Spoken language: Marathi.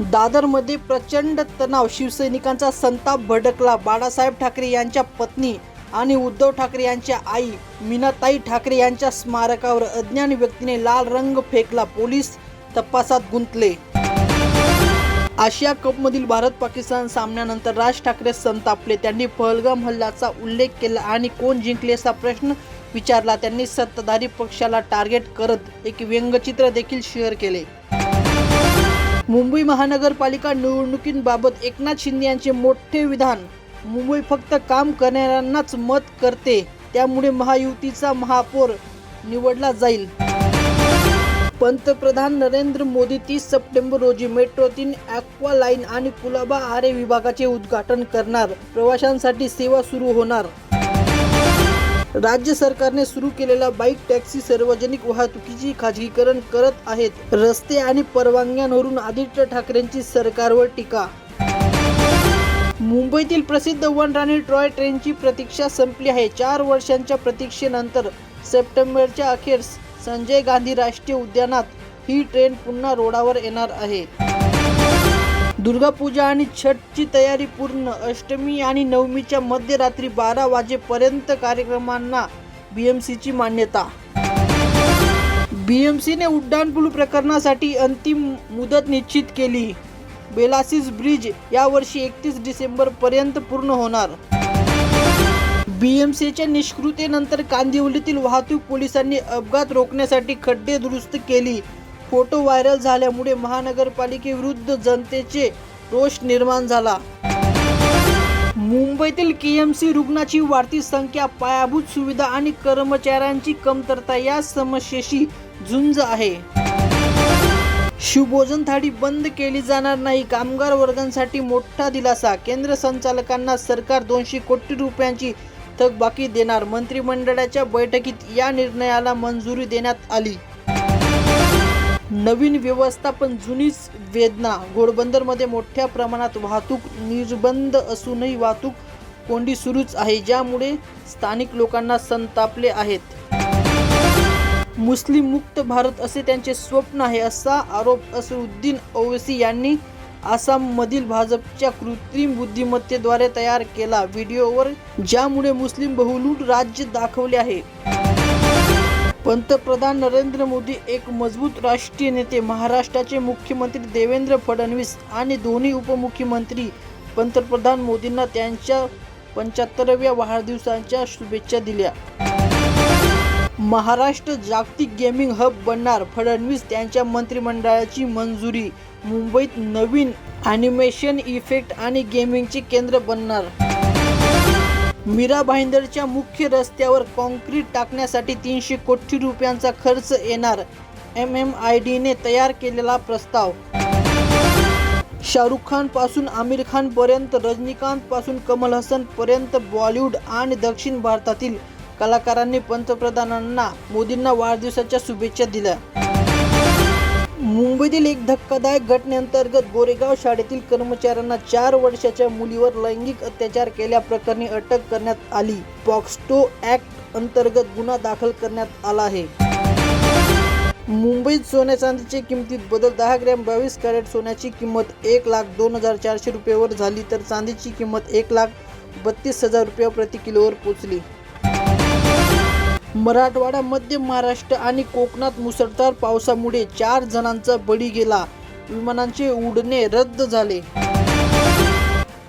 दादरमध्ये प्रचंड तणाव, शिवसैनिकांचा संताप भडकला. बाळासाहेब ठाकरे यांच्या पत्नी आणि उद्धव ठाकरे यांच्या आई मीनाताई ठाकरे यांच्या स्मारकावर अज्ञात व्यक्तीने लाल रंग फेकला. पोलीस तपासात गुंतले. आशिया कपमधील भारत-पाकिस्तान सामन्यानंतर राज ठाकरे संतापले. त्यांनी पहलगाम हल्ल्याचा उल्लेख केला आणि कोण जिंकले असा प्रश्न विचारला. त्यांनी सत्ताधारी पक्षाला टार्गेट करत एक व्यंगचित्र देखील शेअर केले. मुंबई महानगरपालिका निवडणुकींबाबत एकनाथ शिंदे यांचे मोठे विधान. मुंबई फक्त काम करणाऱ्यांनाच मत करते, त्यामुळे महायुतीचा महापौर निवडला जाईल. पंतप्रधान नरेंद्र मोदी 30 सप्टेंबर रोजी मेट्रो 3 ॲक्वा लाईन आणि कुलाबा आरे विभागाचे उद्घाटन करणार. प्रवाशांसाठी सेवा सुरू होणार. राज्य सरकारने सुरू केलेला बाईक टॅक्सी सार्वजनिक वाहतुकीची खाजगीकरण करत आहेत. रस्ते आणि परवानग्यांवरून आदित्य ठाकरेंची सरकारवर टीका. मुंबईतील प्रसिद्ध वन राणी टॉय ट्रेनची प्रतीक्षा संपली आहे. 4 वर्षांच्या प्रतीक्षेनंतर सप्टेंबरच्या अखेर संजय गांधी राष्ट्रीय उद्यानात ही ट्रेन पुन्हा रोडावर येणार आहे. दुर्गा पूजा आणि छठची तयारी पूर्ण. अष्टमी आणि नवमीच्या मध्यरात्री 12 वाजेपर्यंत कार्यक्रमांना बीएमसीची मान्यता. बीएमसीने उड्डाणपूल प्रकरणासाठी अंतिम मुदत निश्चित केली. बेलासिस ब्रिज यावर्षी 31 डिसेंबरपर्यंत पूर्ण होणार. बीएमसीच्या निष्क्रियतेनंतर कांदिवलीतील वाहतूक पोलिसांनी अपघात रोखण्यासाठी खड्डे दुरुस्त केली. फोटो व्हायरल झाल्यामुळे महानगरपालिकेविरुद्ध जनतेचे रोष निर्माण झाला. मुंबईतील केएमसी रुग्णाची वाढती संख्या, पायाभूत सुविधा आणि कर्मचाऱ्यांची कमतरता या समस्येशी झुंज आहे. शिवभोजन थाळी बंद केली जाणार नाही. कामगार वर्गांसाठी मोठा दिलासा. केंद्र संचालकांना सरकार 200 कोटी रुपयांची थकबाकी देणार. मंत्रिमंडळाच्या बैठकीत या निर्णयाला मंजुरी देण्यात आली. नवीन व्यवस्थापन, जुनीच वेदना. घोडबंदरमध्ये मोठ्या प्रमाणात वाहतूक निर्बंध असूनही वाहतूक कोंडी सुरूच आहे, ज्यामुळे स्थानिक लोकांना संतापले आहेत. मुस्लिम मुक्त भारत असे त्यांचे स्वप्न आहे, असा आरोप असदुद्दीन ओवैसी यांनी आसाममधील भाजपच्या कृत्रिम बुद्धिमत्तेद्वारे तयार केला व्हिडिओवर, ज्यामुळे मुस्लिम बहुलूट राज्य दाखवले आहे. पंतप्रधान नरेंद्र मोदी एक मजबूत राष्ट्रीय नेते. महाराष्ट्राचे मुख्यमंत्री देवेंद्र फडणवीस आणि दोन्ही उपमुख्यमंत्री पंतप्रधान मोदींना त्यांच्या 75व्या वाढदिवसाच्या शुभेच्छा दिल्या. महाराष्ट्र जागतिक गेमिंग हब बनणार. फडणवीस यांच्या मंत्रिमंडळाची मंजुरी. मुंबईत नवीन ॲनिमेशन, इफेक्ट आणि गेमिंगचे केंद्र बनणार. मीरा भाईंदरच्या मुख्य रस्त्यावर कॉन्क्रीट टाकण्यासाठी 300 कोटी रुपयांचा खर्च येणार. MMIDने तयार केलेला प्रस्ताव. शाहरुख खान पासून आमिर खान पर्यंत, रजनीकांत पासून कमल हसन पर्यंत बॉलिवूड आणि दक्षिण भारतातील कलाकारांनी पंतप्रधानांना मोदींना वाढदिवसाच्या शुभेच्छा दिल्या. मुंबईतील एक धक्कादायक घटनेअंतर्गत गोरेगाव शाळेतील कर्मचाऱ्यांना 4 वर्षाच्या मुलीवर लैंगिक अत्याचार केल्याप्रकरणी अटक करण्यात आली. पॉक्सो ॲक्ट अंतर्गत गुन्हा दाखल करण्यात आला आहे. मुंबईत सोन्या चांदीच्या किमतीत बदल. 10 ग्रॅम 22 कॅरेट सोन्याची किंमत 1,02,400 रुपयावर झाली, तर चांदीची किंमत 1,32,000 रुपये प्रति किलोवर पोहोचली. मराठवाडा, मध्य महाराष्ट्र आणि कोकणात मुसळधार पावसामुळे 4 जणांचा बळी गेला. विमानांचे उड्डाणे रद्द झाले.